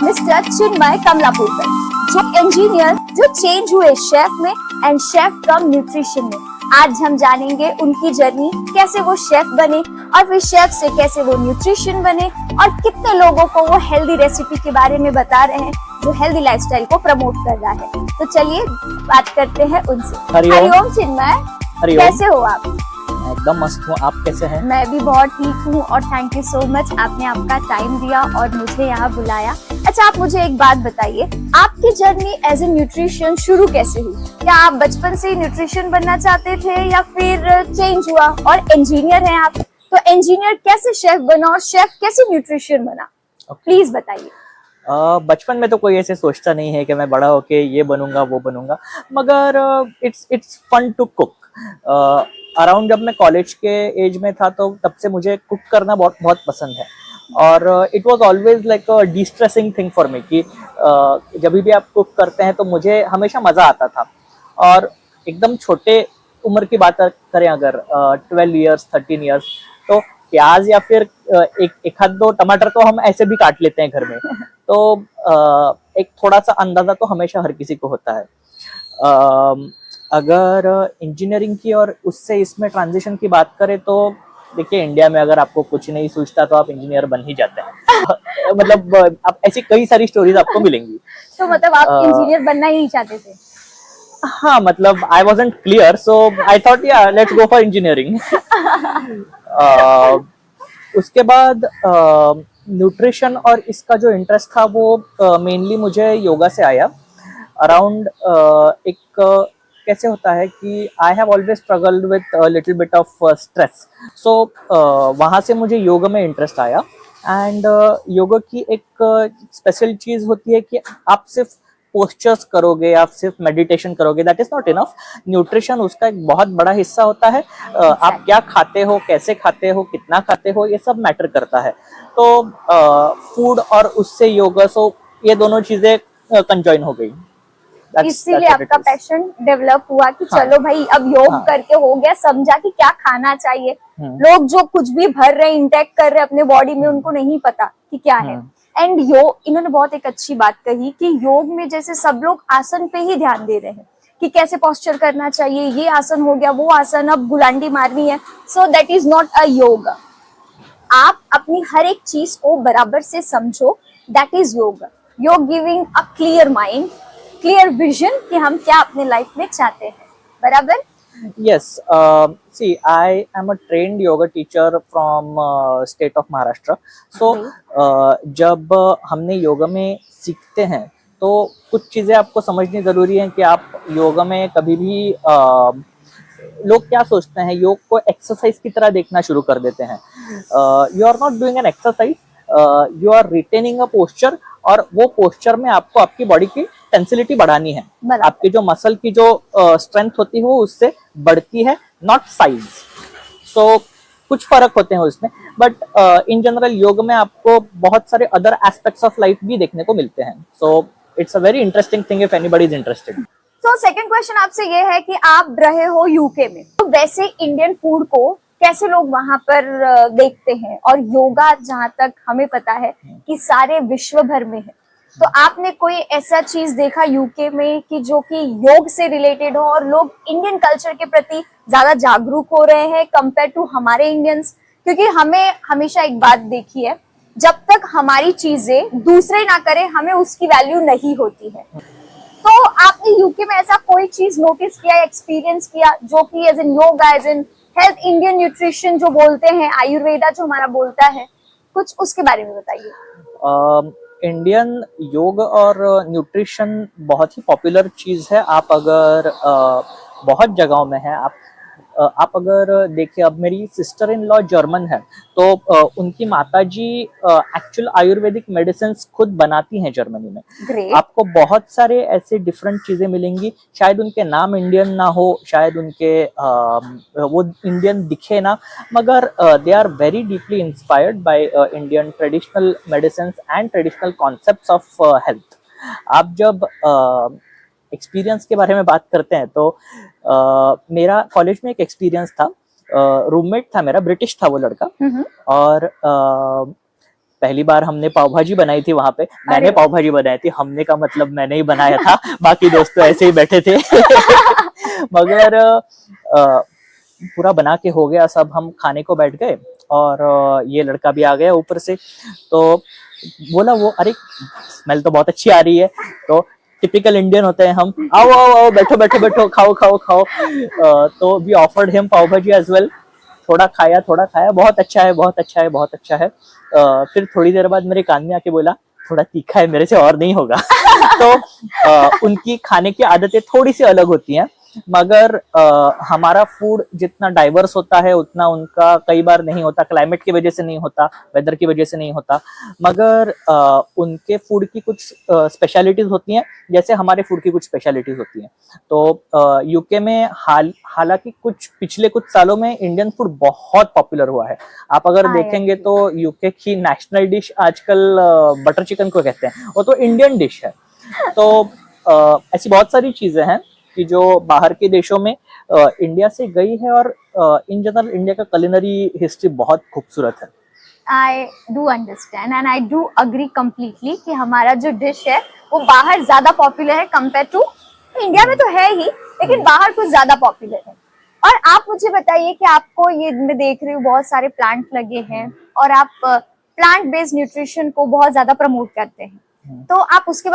Mister चिन्मय कमलापुरकर, जो engineer जो change हुए शेफ में एंड शेफ कम न्यूट्रिशन में। आज हम जानेंगे उनकी जर्नी, कैसे वो शेफ बने और फिर शेफ से कैसे वो न्यूट्रिशन बने और कितने लोगों को वो हेल्दी रेसिपी के बारे में बता रहे हैं जो हेल्दी लाइफस्टाइल को प्रमोट कर रहा है। तो चलिए बात करते हैं उनसे। हरिओम चिन्मय, कैसे हो आप? एकदम मस्त हूँ, आप कैसे हैं? मैं भी बहुत ठीक हूँ और थैंक यू सो मच, आपने आपका टाइम दिया और मुझे यहाँ बुलाया। अच्छा, आप मुझे एक बात बताइए, आपकी जर्नी एज ए न्यूट्रिशन शुरू कैसे हुई? क्या आप बचपन से ही न्यूट्रिशन बनना चाहते थे या फिर चेंज हुआ? और इंजीनियर हैं आप, तो इंजीनियर कैसे शेफ बना और शेफ कैसे न्यूट्रिशन बना? प्लीज बताइए। बचपन में तो कोई ऐसे सोचता नहीं है कि मैं बड़ा होके ये बनूंगा वो बनूंगा, मगर it's fun to cook. Around जब मैं कॉलेज के एज में था तो तब से मुझे कुक करना बहुत बहुत पसंद है और it was always like a distressing thing for me कि जब भी आप कुक करते हैं तो मुझे हमेशा मज़ा आता था। और एकदम छोटे उम्र की बात करें अगर 12 इयर्स 13 इयर्स, तो प्याज या फिर एक आध दो टमाटर तो हम ऐसे भी काट लेते हैं घर में। तो एक थोड़ा सा अंदाजा तो हमेशा हर किसी को होता है। अगर इंजीनियरिंग की और उससे इसमें ट्रांजिशन की बात करें तो देखिए, इंडिया में अगर आपको कुछ नहीं सूझता तो आप इंजीनियर बन ही जाते हैं। मतलब आप ऐसी कई सारी स्टोरीज आपको मिलेंगी। तो मतलब आप इंजीनियर बनना ही चाहते थे? हाँ, मतलब I wasn't clear, so I thought या लेट्स गो फॉर इंजीनियरिंग। उसके बाद न्यूट्रिशन और इसका जो इंटरेस्ट था वो मेनली मुझे योगा से आया। अराउंड कैसे होता है कि I have always struggled with little bit of stress, so वहाँ से मुझे योगा में इंटरेस्ट आया। एंड योगा की एक स्पेशल चीज़ होती है कि आप सिर्फ पोस्चर्स करोगे, आप सिर्फ मेडिटेशन करोगे, that is not enough. Nutrition उसका एक बहुत बड़ा हिस्सा होता है। आप क्या खाते हो, कैसे खाते हो, कितना खाते हो, ये सब मैटर करता है। तो फूड और उससे योगा, सो ये दोनों चीजें कंजॉइन हो गई। इसीलिए आपका पैशन डेवलप हुआ कि हाँ, चलो भाई अब योग हाँ, करके हो गया, समझा कि क्या खाना चाहिए। लोग जो कुछ भी भर रहे, इंटेक कर रहे अपने बॉडी में, उनको नहीं पता कि क्या है। एंड योग, इन्होंने बहुत एक अच्छी बात कही कि योग में जैसे सब लोग आसन पे ही ध्यान दे रहे हैं कि कैसे पोस्चर करना चाहिए, ये आसन हो गया, वो आसन, अब गुलांडी मारनी है, so that is not a योग। आप अपनी हर एक चीज को बराबर से समझो, दैट इज योग। योग giving a clear mind, clear vision कि हम क्या अपने लाइफ में चाहते हैं, बराबर? Yes, see, I am a trained yoga teacher from state of Maharashtra. So, जब हमने योगा में सीखते हैं तो कुछ चीज़ें आपको समझनी ज़रूरी है कि आप योगा में कभी भी लोग क्या सोचते हैं, योग को एक्सरसाइज की तरह देखना शुरू कर देते हैं। You are not doing an exercise, you are retaining a posture, और वो पोस्चर में आपको आपकी बॉडी की टेंसिलिटी बढ़ानी है। आपकी जो मसल की जो स्ट्रेंथ होती है वो उससे बढ़ती है, नॉट साइज। सो कुछ फर्क होते हैं उसमें, बट इन जनरल योग में आपको बहुत सारे अदर एस्पेक्ट्स ऑफ लाइफ भी देखने को मिलते हैं। So it's a very interesting thing if anybody is interested. तो सेकंड क्वेश्चन आपसे ये है कि आप रहे हो यूके में, तो वैसे इंडियन फूड को कैसे लोग वहां पर देखते हैं? और योगा जहां तक हमें पता है कि सारे विश्व भर में है, तो आपने कोई ऐसा चीज देखा यूके में कि जो कि योग से रिलेटेड हो और लोग इंडियन कल्चर के प्रति ज्यादा जागरूक हो रहे हैं कंपेयर टू हमारे इंडियंस? क्योंकि हमें हमेशा एक बात देखी है, जब तक हमारी चीजें दूसरे ना करें हमें उसकी वैल्यू नहीं होती है। तो आपने यूके में ऐसा कोई चीज नोटिस किया, एक्सपीरियंस किया, जो कि as in yoga, as in health, Indian nutrition जो बोलते हैं, आयुर्वेदा जो हमारा बोलता है, कुछ उसके बारे में बताइए। इंडियन योग और न्यूट्रिशन बहुत ही पॉपुलर चीज़ है। आप अगर बहुत जगहों में है, आप अगर देखिए, अब मेरी सिस्टर इन लॉ जर्मन है, तो उनकी माताजी एक्चुअल आयुर्वेदिक मेडिसिन खुद बनाती हैं जर्मनी में। Great. आपको बहुत सारे ऐसे डिफरेंट चीजें मिलेंगी, शायद उनके नाम इंडियन ना हो, शायद उनके वो इंडियन दिखे ना, मगर they are very deeply inspired by Indian traditional medicine and traditional concepts of health. आप जब एक्सपीरियंस के बारे में बात करते हैं तो मेरा कॉलेज में एक एक्सपीरियंस था। रूममेट था मेरा, ब्रिटिश था वो लड़का, और पहली बार हमने पाव भाजी बनाई थी वहां पे, मैंने अरे पाव भाजी बनाई थी, हमने का मतलब मैंने ही बनाया था, बाकी दोस्त तो ऐसे ही बैठे थे। मगर पूरा बना के हो गया सब, हम खाने को बैठ गए और ये लड़का भी आ गया ऊपर से, तो बोला वो, अरे स्मेल तो बहुत अच्छी आ रही है। तो टिपिकल इंडियन होते हैं हम, आओ आओ आओ, बैठो बैठो बैठो, खाओ खाओ खाओ। तो वी ऑफर्ड हिम पाव भाजी एज वेल। थोड़ा खाया, बहुत अच्छा है, बहुत अच्छा है, बहुत अच्छा है। फिर थोड़ी देर बाद मेरे कान में आके बोला, थोड़ा तीखा है, मेरे से और नहीं होगा। तो उनकी खाने की आदतें थोड़ी सी अलग होती हैं, मगर हमारा फूड जितना डाइवर्स होता है उतना उनका कई बार नहीं होता, क्लाइमेट की वजह से नहीं होता, वेदर की वजह से नहीं होता। मगर उनके फूड की कुछ स्पेशलिटीज होती हैं, जैसे हमारे फूड की कुछ स्पेशलिटीज होती हैं। तो यूके में हालांकि पिछले कुछ सालों में इंडियन फूड बहुत पॉपुलर हुआ है। आप अगर देखेंगे तो यूके की नेशनल डिश आजकल बटर चिकन को कहते हैं, वो तो इंडियन डिश है। तो ऐसी बहुत सारी चीजें हैं कि जो बाहर के देशों में इंडिया से गई है, और इन जनरल इंडिया का कुलिनरी हिस्ट्री बहुत खूबसूरत है। I do understand and I do agree completely कि हमारा जो डिश है वो बाहर ज्यादा पॉपुलर है कंपेयर टू इंडिया में, तो है ही, लेकिन बाहर कुछ ज्यादा पॉपुलर है। और आप मुझे बताइए कि आपको, ये मैं देख रही हूँ बहुत सारे प्लांट लगे हैं और आप प्लांट बेस्ड न्यूट्रिशन को बहुत ज्यादा प्रमोट करते हैं, तो आप उसके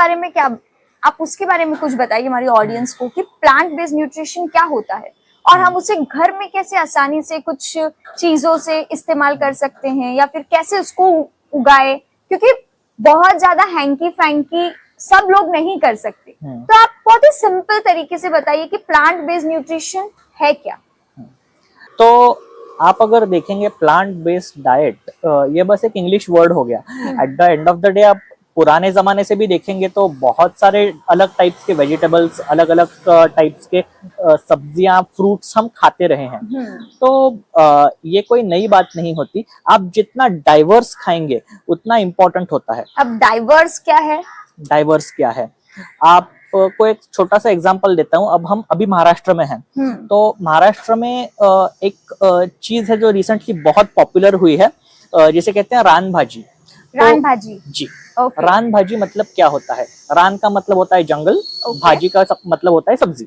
बारे में कुछ बताइए हमारी ऑडियंस को कि प्लांट बेस्ड न्यूट्रिशन क्या होता है और हम उसे घर में कैसे आसानी से कुछ चीजों से इस्तेमाल कर सकते हैं, या फिर कैसे उसको उगाए, क्योंकि बहुत ज्यादा हैंकी फैंकी सब लोग नहीं कर सकते। तो आप बहुत ही सिंपल तरीके से बताइए कि प्लांट बेस्ड न्यूट्रिशन है क्या। तो आप अगर देखेंगे प्लांट बेस्ड डाइट, ये बस एक इंग्लिश वर्ड हो गया। At the end of the day आप पुराने जमाने से भी देखेंगे तो बहुत सारे अलग टाइप्स के वेजिटेबल्स, अलग अलग टाइप्स के सब्जियां, फ्रूट्स हम खाते रहे हैं। तो ये कोई नई बात नहीं होती। आप जितना डाइवर्स खाएंगे उतना इम्पोर्टेंट होता है। अब डाइवर्स क्या है? डाइवर्स क्या है, आप को एक छोटा सा एग्जांपल देता हूँ। अब हम अभी महाराष्ट्र में हैं, तो महाराष्ट्र में एक चीज है जो रिसेंटली बहुत पॉपुलर हुई है, जिसे कहते हैं रान भाजी। रान भाजी जी। रान भाजी मतलब क्या होता है? रान का मतलब होता है जंगल, भाजी का मतलब होता है सब्जी।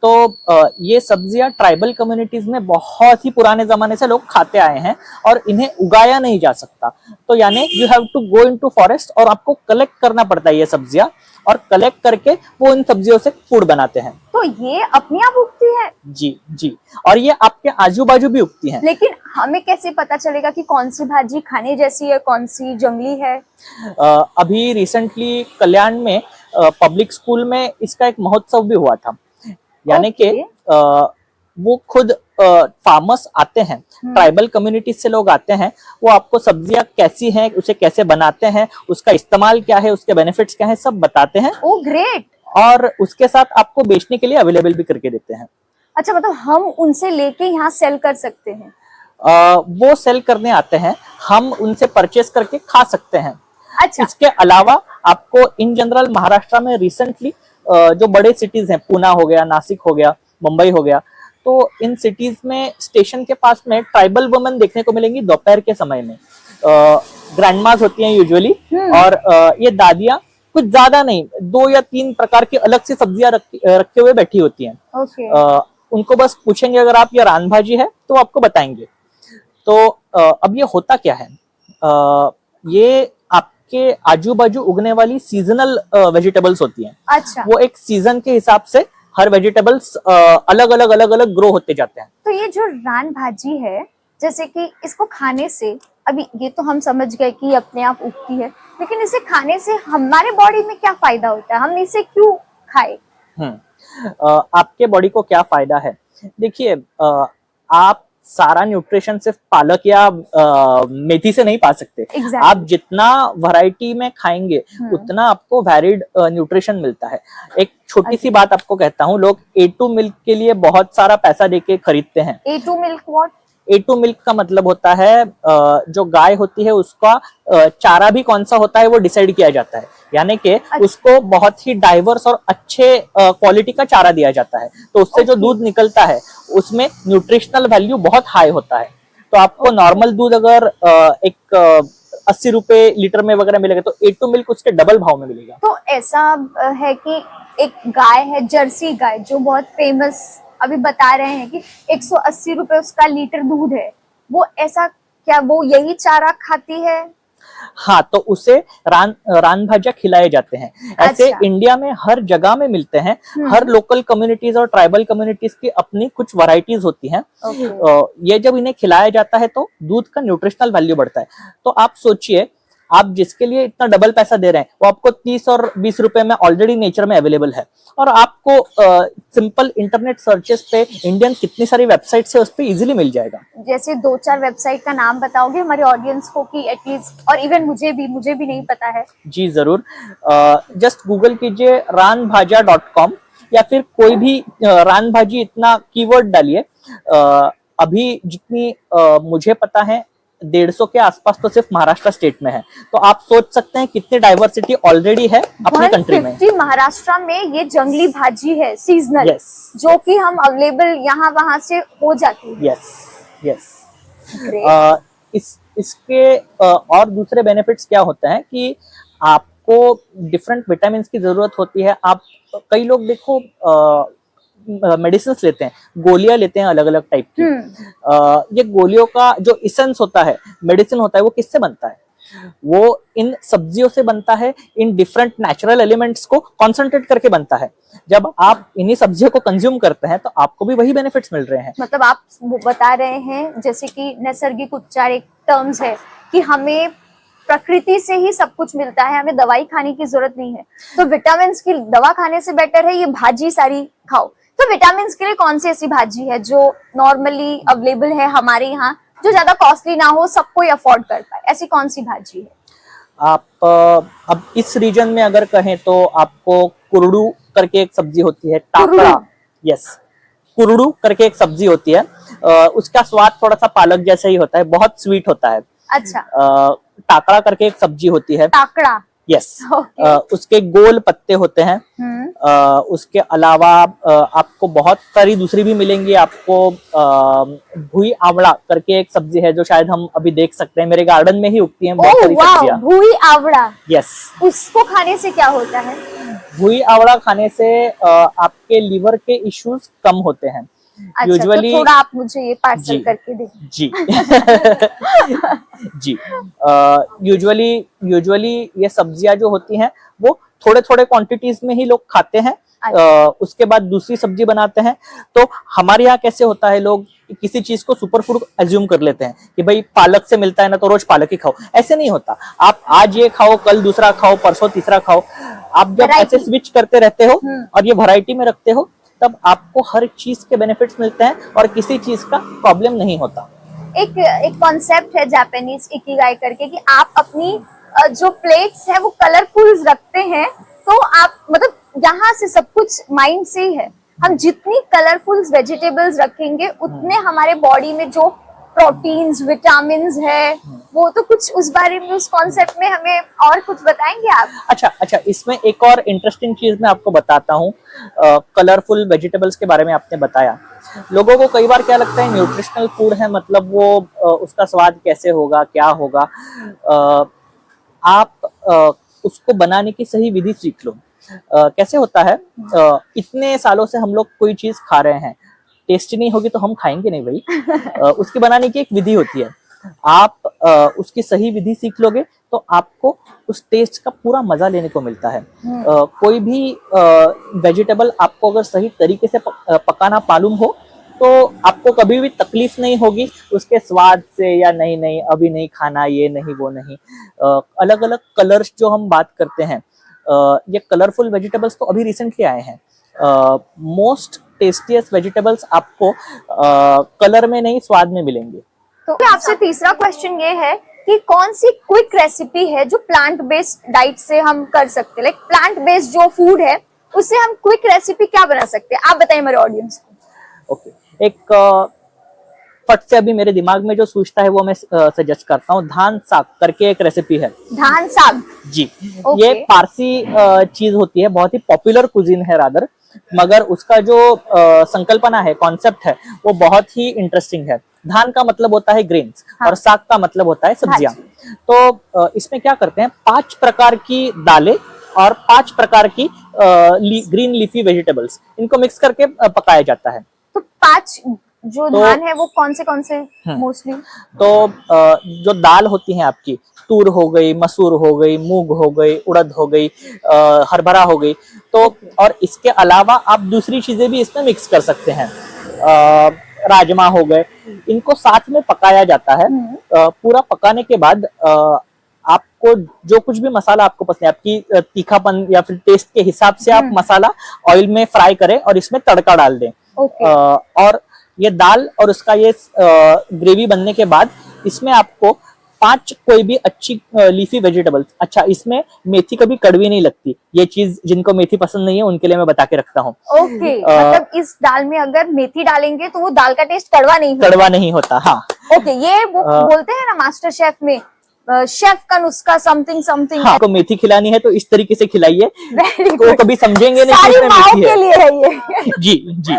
तो ये सब्जियां ट्राइबल कम्युनिटीज में बहुत ही पुराने जमाने से लोग खाते आए हैं और इन्हें उगाया नहीं जा सकता। तो यानी you have to go into forest और आपको कलेक्ट करना पड़ता है ये सब्जियां, और कलेक्ट करके वो इन सब्जियों से फूड बनाते हैं। तो ये अपने आप उगती है? जी जी, और ये आपके आजू बाजू भी उगती हैं। लेकिन हमें कैसे पता चलेगा कि कौन सी भाजी खाने जैसी है, कौन सी जंगली है? अभी रिसेंटली कल्याण में पब्लिक स्कूल में इसका एक महोत्सव भी हुआ था। यानी कि वो खुद फार्मर्स आते हैं, ट्राइबल कम्युनिटी से लोग आते हैं, वो आपको सब्जियां कैसी हैं, उसे कैसे बनाते हैं, उसका इस्तेमाल क्या है, उसके बेनिफिट्स क्या है, सब बताते हैं। Oh great. और उसके साथ आपको बेचने के लिए अवेलेबल भी करके देते हैं। अच्छा, मतलब हम उनसे लेके यहाँ सेल कर सकते हैं? वो सेल करने आते हैं, हम उनसे परचेस करके खा सकते हैं। अच्छा। इसके अलावा आपको इन जनरल महाराष्ट्र में रिसेंटली जो बड़े सिटीज हैं, पुणे हो गया, नासिक हो गया, मुंबई हो गया, तो इन सिटीज में स्टेशन के पास में ट्राइबल वुमेन देखने को मिलेंगी दोपहर के समय में। ग्रैंडमास होती हैं यूजुअली, और ये दादियां कुछ ज्यादा नहीं, 2 या 3 प्रकार की अलग सी सब्जियां रखे हुए बैठी होती हैं। उनको बस पूछेंगे अगर आप ये रान भाजी है तो आपको बताएंगे। तो अब ये होता क्या है, ये आपके आजू बाजू उगने वाली सीजनल वेजिटेबल्स होती हैं। अच्छा। वो एक सीजन के हिसाब से हर वेजिटेबल्स अलग अलग ग्रो होते जाते हैं। तो ये जो रान भाजी है, जैसे कि इसको खाने से, अभी ये तो हम समझ गए कि अपने आप उगती है, लेकिन इसे खाने से हमारे बॉडी में क्या फायदा होता है, हम इसे क्यों खाए? आपके बॉडी को क्या फायदा है? देखिए, आप सारा न्यूट्रिशन सिर्फ पालक या मेथी से नहीं पा सकते। exactly. आप जितना वैरायटी में खाएंगे उतना आपको वैरिड न्यूट्रिशन मिलता है। एक छोटी सी बात आपको कहता हूँ, लोग A2 मिल्क के लिए बहुत सारा पैसा देके खरीदते हैं। A2 milk what? A2 milk का मतलब होता है जो गाय होती है उसका चारा भी कौन सा होता है वो डिसाइड किया जाता है। यानी कि उसको बहुत ही डाइवर्स और अच्छे क्वालिटी का चारा दिया जाता है, तो उससे जो दूध निकलता है उसमें न्यूट्रिशनल वैल्यू बहुत हाई होता है। तो आपको नॉर्मल दूध अगर एक 80 रुपए लीटर में वगैरह मिलेगा, तो A2 मिल्क उसके डबल भाव में मिलेगा। तो ऐसा है कि एक गाय है जर्सी गाय जो बहुत फेमस, अभी बता रहे हैं कि 180 रुपए उसका लीटर दूध है, वो ऐसा क्या वो यही चारा खाती है? हाँ, तो उसे रान भाजा खिलाए जाते हैं। ऐसे अच्छा। इंडिया में हर जगह में मिलते हैं। हर लोकल कम्युनिटीज और ट्राइबल कम्युनिटीज की अपनी कुछ वैरायटीज होती हैं। ये जब इन्हें खिलाया जाता है तो दूध का न्यूट्रिशनल वैल्यू बढ़ता है। तो आप सोचिए, आप जिसके लिए इतना डबल पैसा दे रहे हैं वो आपको 30 और 20 रुपए में ऑलरेडी नेचर में अवेलेबल है, और आपको सिंपल इंटरनेट सर्चेस पे इंडियन कितनी सारी वेबसाइट्स है उस पे इजीली मिल जाएगा। जैसे 2-4 वेबसाइट का नाम बताओगे हमारे ऑडियंस को कि एटलीस्ट, और इवन मुझे भी नहीं पता है। जी जरूर, जस्ट गूगल कीजिए ranbhaja.com या फिर कोई भी रान भाजी इतना कीवर्ड डालिए। अभी जितनी मुझे पता है 150 के आसपास तो सिर्फ महाराष्ट्र स्टेट में है, तो आप सोच सकते हैं कितनी डाइवर्सिटी ऑलरेडी है अपने कंट्री में। 150 महाराष्ट्र में ये जंगली भाजी है सीजनल, Yes. जो कि हम अवेलेबल यहाँ वहां से हो जाती है। यस। Great. इसके और दूसरे बेनिफिट्स क्या होते हैं कि आपको डिफरेंट विटामिन की जरूरत होती है। आप कई लोग देखो मेडिसिन लेते हैं, गोलियां लेते हैं अलग अलग टाइप की। ये गोलियों का जो इसेंस होता है, मेडिसिन होता है, वो किससे बनता है? वो इन सब्जियों से बनता है। इन डिफरेंट नेचुरल एलिमेंट्स को कॉन्सेंट्रेट करके बनता है। जब आप इन्हीं सब्जियों को कंज्यूम करते हैं तो आपको भी वही बेनिफिट्स मिल रहे हैं। मतलब आप बता रहे हैं जैसे कि नैसर्गिक उपचार एक टर्म्स है कि हमें प्रकृति से ही सब कुछ मिलता है, हमें दवाई खाने की जरूरत नहीं है। तो विटामिन की दवा खाने से बेटर है ये भाजी सारी खाओ। तो विटामिन के लिए कौन सी ऐसी भाजी है जो नॉर्मली अवेलेबल है हमारे यहाँ, जो ज्यादा कॉस्टली ना हो, सब कोई अफोर्ड कर पाए, ऐसी कौन सी भाजी है? आप अब इस रीजन में अगर कहें तो आपको कुरडू करके एक सब्जी होती है, टाकड़ा। यस, कुरडू करके एक सब्जी होती है। उसका स्वाद थोड़ा सा पालक जैसा ही होता है, बहुत स्वीट होता है। अच्छा। टाकड़ा करके एक सब्जी होती है। टाकड़ा। यस। Okay. उसके गोल पत्ते होते हैं। उसके अलावा आपको बहुत सारी दूसरी भी मिलेंगी। आपको भुई आवड़ा करके एक सब्जी है जो शायद हम अभी देख सकते हैं, मेरे गार्डन में ही उगती है बहुत सारी सब्जियां। भुई आवड़ा। यस। उसको खाने से क्या होता है? भुई आवड़ा खाने से आपके लिवर के इश्यूज कम होते हैं। अच्छा, यूजुअली तो थोड़ा आप मुझे ये पार्सल करके दें। जी जी। यूजुअली ये सब्जियां जो होती हैं वो थोड़े थोड़े क्वांटिटीज में ही लोग खाते हैं। उसके बाद दूसरी सब्जी बनाते हैं। तो हमारे यहाँ कैसे होता है, लोग किसी चीज को सुपर फूड एज्यूम कर लेते हैं कि भाई पालक से मिलता है ना, तो रोज पालक ही खाओ। ऐसे नहीं होता। आप आज ये खाओ, कल दूसरा खाओ, परसों तीसरा खाओ। आप जब ऐसे स्विच करते रहते हो और ये वैरायटी में रखते हो, तब आपको हर चीज के बेनिफिट्स मिलते हैं और किसी चीज का प्रॉब्लम नहीं होता। एक कॉन्सेप्ट है जापानीज इकिगाई करके कि आप अपनी जो प्लेट्स है वो कलरफुल रखते हैं। तो आप मतलब यहाँ से सब कुछ माइंड से ही है। हम जितनी कलरफुल वेजिटेबल्स रखेंगे उतने हमारे बॉडी में जो प्रोटीन्स, विटामिन्स है, वो तो कुछ उस बारे में, उस कॉन्सेप्ट में हमें और कुछ बताएंगे आप? अच्छा, इसमें एक और इंटरेस्टिंग चीज मैं आपको बताता हूँ। कलरफुल वेजिटेबल्स के बारे में आपने बताया। लोगों को कई बार क्या लगता है न्यूट्रिशनल फूड है, मतलब वो उसका स्वाद कैसे होगा, क्या होगा। आप उसको बनाने की सही विधि सीख लो। कैसे होता है, इतने सालों से हम लोग कोई चीज खा रहे हैं, टेस्टी नहीं होगी तो हम खाएंगे नहीं भाई। उसकी बनाने की एक विधि होती है। आप उसकी सही विधि सीख लोगे तो आपको उस टेस्ट का पूरा मजा लेने को मिलता है। कोई भी वेजिटेबल आपको अगर सही तरीके से पकाना मालूम हो तो आपको कभी भी तकलीफ नहीं होगी उसके स्वाद से, या नहीं अभी नहीं खाना, ये नहीं वो नहीं। अलग अलग कलर्स जो हम बात करते हैं, ये कलरफुल वेजिटेबल्स तो अभी रिसेंटली आए हैं। मोस्ट टेस्टीएस्ट वेजिटेबल्स आपको कलर में नहीं, स्वाद में मिलेंगे। तो आपसे तीसरा क्वेश्चन ये है कि कौन सी क्विक रेसिपी है जो प्लांट बेस्ड डाइट से हम कर सकते हैं, लाइक प्लांट बेस्ड जो फूड है उससे हम क्विक रेसिपी क्या बना सकते हैं? आप बताइए हमारे ऑडियंस को। ओके, एक फट से अभी मेरे दिमाग में जो सूझता है वो मैं सजेस्ट करता हूँ। धान साग करके एक रेसिपी है। धान साग जी। Okay. ये पारसी चीज होती है, बहुत ही पॉपुलर कुजीन है रादर, मगर उसका जो संकल्पना है, कॉन्सेप्ट है, वो बहुत ही इंटरेस्टिंग है। धान का मतलब होता है ग्रेन्स और साग का मतलब होता है सब्जियां। तो इसमें क्या करते हैं, 5 प्रकार की दालें और 5 प्रकार की ग्रीन लीफी वेजिटेबल्स, इनको मिक्स करके पकाया जाता है। तो 5 जो तो- धान है वो कौन से मोस्टली? तो जो दाल होती है आपकी, तूर हो गई, मसूर हो गई, मूंग हो गई, उड़द हो गई, हरभरा हो गई, तो और इसके अलावा आप दूसरी चीजें भी इसमें मिक्स कर सकते हैं। राजमा हो गए, इनको साथ में पकाया जाता है। पूरा पकाने के बाद आपको जो कुछ भी मसाला आपको पसंद है, आपकी तीखापन या फिर टेस्ट के हिसाब से आप मसाला ऑयल में फ्राई करें और इसमें तड़का डाल दें। और ये दाल और उसका ये ग्रेवी बनने के बाद इसमें आपको 5 कोई भी अच्छी लीफी वेजिटेबल्स, अच्छा इसमें मेथी कभी कड़वी नहीं लगती, ये चीज जिनको मेथी पसंद नहीं है उनके लिए मैं बता के रखता हूँ। ओके, मतलब इस दाल में अगर मेथी डालेंगे तो वो दाल का टेस्ट कड़वा नहीं होता। हाँ। ओके, ये वो बोलते हैं ना मास्टर शेफ में, शेफ का नुस्खा समथिंग समथिंग। हाँ, आपको मेथी खिलानी है तो इस तरीके से खिलाइए, तो कभी समझेंगे नहीं सारी कि इसमें माओ मेथी के है। लिए है ये। जी।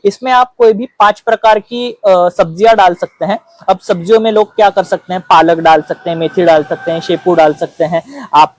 इसमें आप कोई भी 5 प्रकार की सब्जियां डाल सकते हैं। अब सब्जियों में लोग क्या कर सकते हैं, पालक डाल सकते हैं, मेथी डाल सकते हैं, शेपू डाल सकते हैं, आप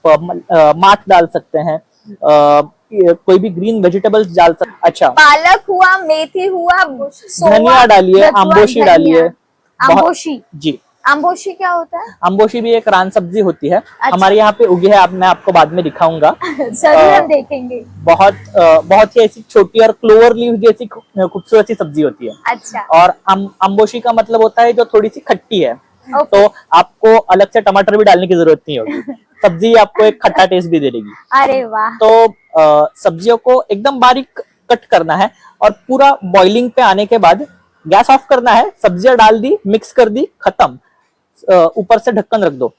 माठ डाल सकते हैं, कोई भी ग्रीन वेजिटेबल्स डाल सकते हैं। अच्छा, पालक हुआ, मेथी हुआ, धनिया डालिए, अम्बोशी डालिए। अम्बोशी, जी, अम्बोशी क्या होता है? अम्बोशी भी एक रान सब्जी होती है। अच्छा। हमारे यहाँ पे उगी है, मैं आपको बाद में दिखाऊंगा। जरूर हम देखेंगे। बहुत ही ऐसी छोटी और क्लोवर लीव जैसी खूबसूरत सी सब्जी होती है। अच्छा। और अम्बोशी का मतलब होता है जो थोड़ी सी खट्टी है। तो आपको अलग से टमाटर भी डालने की जरूरत नहीं होगी, सब्जी आपको एक खट्टा टेस्ट भी दे देगी। अरे वाह। तो सब्जियों को एकदम बारीक कट करना है और पूरा बॉइलिंग पे आने के बाद गैस ऑफ करना है, सब्जियां डाल दी, मिक्स कर दी, खत्म। ऊपर से ढक्कन रख दो।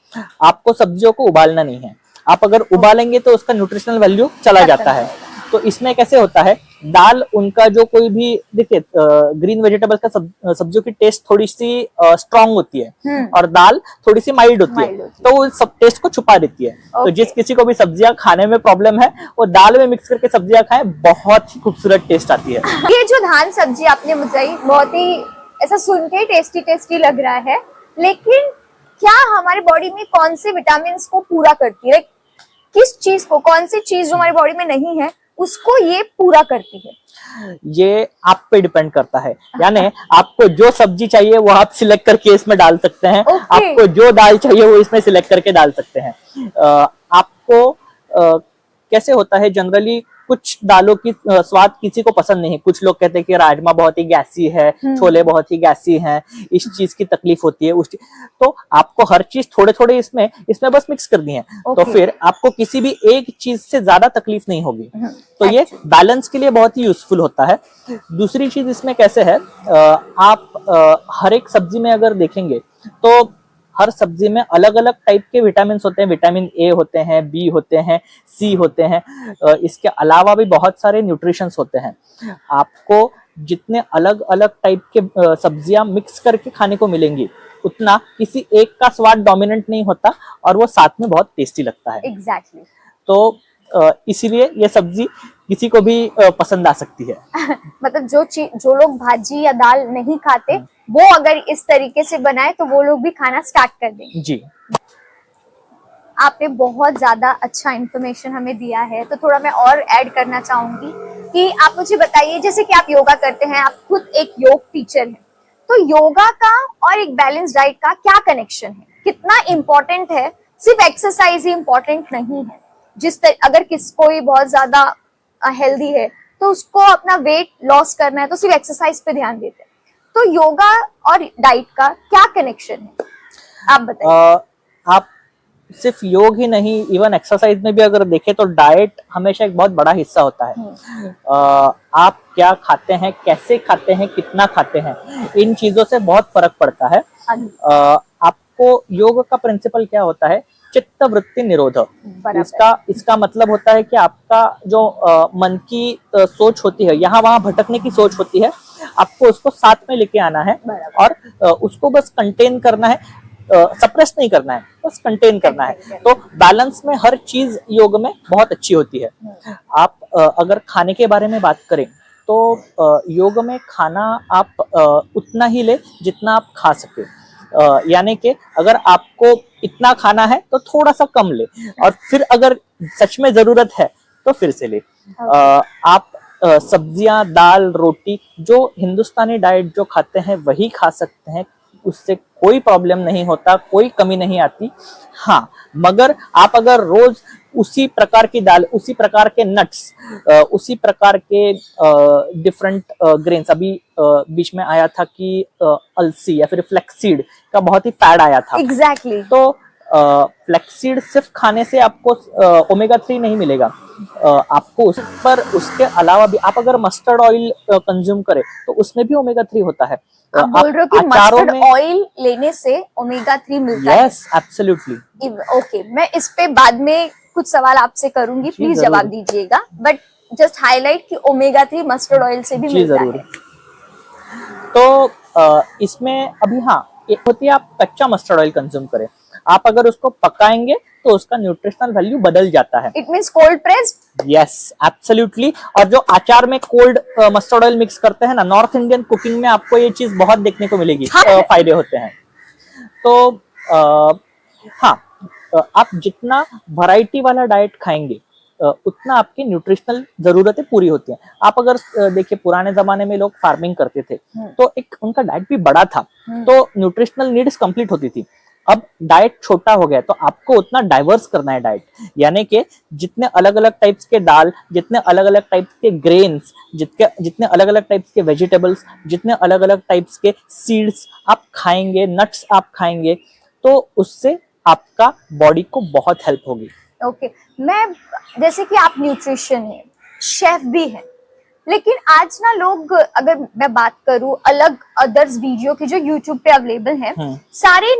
आपको सब्जियों को उबालना नहीं है, आप अगर उबालेंगे तो उसका न्यूट्रिशनल वैल्यू चला जाता है। तो इसमें कैसे होता है, दाल उनका जो कोई भी, देखिए ग्रीन वेजिटेबल का सब्जियों की टेस्ट थोड़ी सी स्ट्रांग होती है और दाल थोड़ी सी माइल्ड होती है, तो वो सब टेस्ट को छुपा देती है। तो जिस किसी को भी सब्जियां खाने में प्रॉब्लम है वो दाल में मिक्स करके सब्जियां खाएं, बहुत ही खूबसूरत टेस्ट आती है। ये जो धान सब्जी आपने बताई बहुत ही ऐसा सुन के टेस्टी टेस्टी लग रहा है, लेकिन क्या हमारी बॉडी में कौन से विटामिन को पूरा करती है? किस चीज को, कौन सी चीज जो हमारी बॉडी में नहीं है उसको ये पूरा करती है? ये आप पे डिपेंड करता है, यानी आपको जो सब्जी चाहिए वो आप सिलेक्ट करके इसमें डाल सकते हैं। आपको जो दाल चाहिए वो इसमें सिलेक्ट करके डाल सकते हैं। आपको कैसे होता है, जनरली कुछ दालों की स्वाद किसी को पसंद नहीं। कुछ लोग कहते हैं कि राजमा बहुत ही गैसी है, छोले बहुत ही गैसी हैं, इस चीज की तकलीफ होती है, तो आपको हर चीज थोड़े थोड़े इसमें बस मिक्स करनी है। तो फिर आपको किसी भी एक चीज से ज्यादा तकलीफ नहीं होगी। तो ये बैलेंस के लिए बहुत ही यूजफुल होता है। दूसरी चीज इसमें कैसे है, आप हर एक सब्जी में अगर देखेंगे तो हर सब्जी में अलग अलग टाइप के विटामिन होते हैं। विटामिन ए होते हैं, बी होते हैं, सी होते हैं, इसके अलावा भी बहुत सारे न्यूट्रिशंस होते हैं। आपको जितने अलग अलग टाइप के सब्जियां मिक्स करके खाने को मिलेंगी, उतना किसी एक का स्वाद डोमिनेंट नहीं होता और वो साथ में बहुत टेस्टी लगता है। एग्जैक्टली। तो इसीलिए ये सब्जी किसी को भी पसंद आ सकती है। मतलब जो लोग भाजी या दाल नहीं खाते, वो अगर इस तरीके से बनाए तो वो लोग भी खाना स्टार्ट कर देंगे। जी, आपने बहुत ज्यादा अच्छा इन्फॉर्मेशन हमें दिया है, तो थोड़ा मैं और ऐड करना चाहूंगी कि आप मुझे बताइए, जैसे कि आप योगा करते हैं, आप खुद एक योग टीचर हैं, तो योगा का और एक बैलेंस डाइट का क्या कनेक्शन है, कितना इम्पोर्टेंट है? सिर्फ एक्सरसाइज ही इम्पोर्टेंट नहीं है। अगर कोई बहुत ज्यादा हेल्दी है तो उसको अपना वेट लॉस करना है तो सिर्फ एक्सरसाइज पे ध्यान देते हैं, तो योगा और डाइट का क्या कनेक्शन है, आप बताइए। आप सिर्फ योग ही नहीं, इवन एक्सरसाइज में भी अगर देखें तो डाइट हमेशा एक बहुत बड़ा हिस्सा होता है। आप क्या खाते हैं, कैसे खाते हैं, कितना खाते हैं, इन चीजों से बहुत फर्क पड़ता है। आपको योग का प्रिंसिपल क्या होता है, चित्त वृत्ति निरोध। इसका मतलब होता है कि आपका जो मन की सोच होती है, यहाँ वहां भटकने की सोच होती है, आपको उसको साथ में लेके आना है और उसको बस कंटेन करना है, सप्रेस नहीं करना है, बस कंटेन करना है। तो बैलेंस में हर चीज योग में बहुत अच्छी होती है। आप अगर खाने के बारे में बात करें तो योग में खाना आप उतना ही ले जितना आप खा सके। यानी कि अगर आपको इतना खाना है तो थोड़ा सा कम ले, और फिर अगर सच में जरूरत है तो फिर से ले। आप सब्जियां, दाल, रोटी, जो हिंदुस्तानी डाइट जो खाते हैं वही खा सकते हैं, उससे कोई प्रॉब्लम नहीं होता, कोई कमी नहीं आती। हाँ, मगर आप अगर रोज उसी प्रकार की दाल, उसी प्रकार के नट्स, उसी प्रकार के डिफरेंट ग्रेन्स, अभी बीच में आया था कि अलसी या फिर फ्लेक्सीड का बहुत ही फैड आया था। एग्जैक्टली। तो फ्लेक्सीड सिर्फ खाने से आपको ओमेगा 3 नहीं मिलेगा, आपको उस पर उसके अलावा भी आप अगर मस्टर्ड ऑयल कंज्यूम करें तो उसमें भी ओमेगा 3 होता है। आप बोल रहे हो कि मस्टर्ड ऑयल लेने से ओमेगा 3 मिलता है? Yes, absolutely. ओके, मैं इस पे बाद में कुछ सवाल आपसे करूंगी, प्लीज जवाब दीजिएगा, बट जस्ट हाईलाइट कि ओमेगा 3 मस्टर्ड ऑयल से भी मिलता है। तो इसमें अभी हाँ, एक होती है आप कच्चा मस्टर्ड ऑयल कंज्यूम करें, आप अगर उसको पकाएंगे तो उसका न्यूट्रिशनल वैल्यू बदल जाता है। It means cold pressed? Yes, absolutely. और जो अचार में कोल्ड मस्टर्ड ऑयल मिक्स करते हैं ना, नॉर्थ इंडियन कुकिंग में आपको ये चीज बहुत देखने को मिलेगी। हाँ। फायदे होते हैं। तो हाँ, आप जितना वैरायटी वाला डाइट खाएंगे उतना आपकी न्यूट्रिशनल जरूरतें पूरी होती हैं। आप अगर देखिए, पुराने जमाने में लोग फार्मिंग करते थे तो एक उनका डाइट भी बड़ा था, तो न्यूट्रिशनल नीड्स कंप्लीट होती थी। अब डाइट छोटा हो गया तो आपको उतना डाइवर्स करना है डाइट, यानी कि जितने अलग अलग टाइप्स के दाल, जितने अलग अलग टाइप्स के ग्रेन्स, जितने अलग अलग टाइप्स के वेजिटेबल्स, जितने अलग अलग टाइप्स के सीड्स आप खाएंगे, नट्स आप खाएंगे, तो उससे आपका बॉडी को बहुत हेल्प होगी। ओके, मैं जैसे कि आप न्यूट्रिशन है, शेफ भी है, लेकिन आज ना लोग, अगर मैं बात करूं अलग अदर्स वीडियो की जो यूट्यूब पे अवेलेबल है, सारे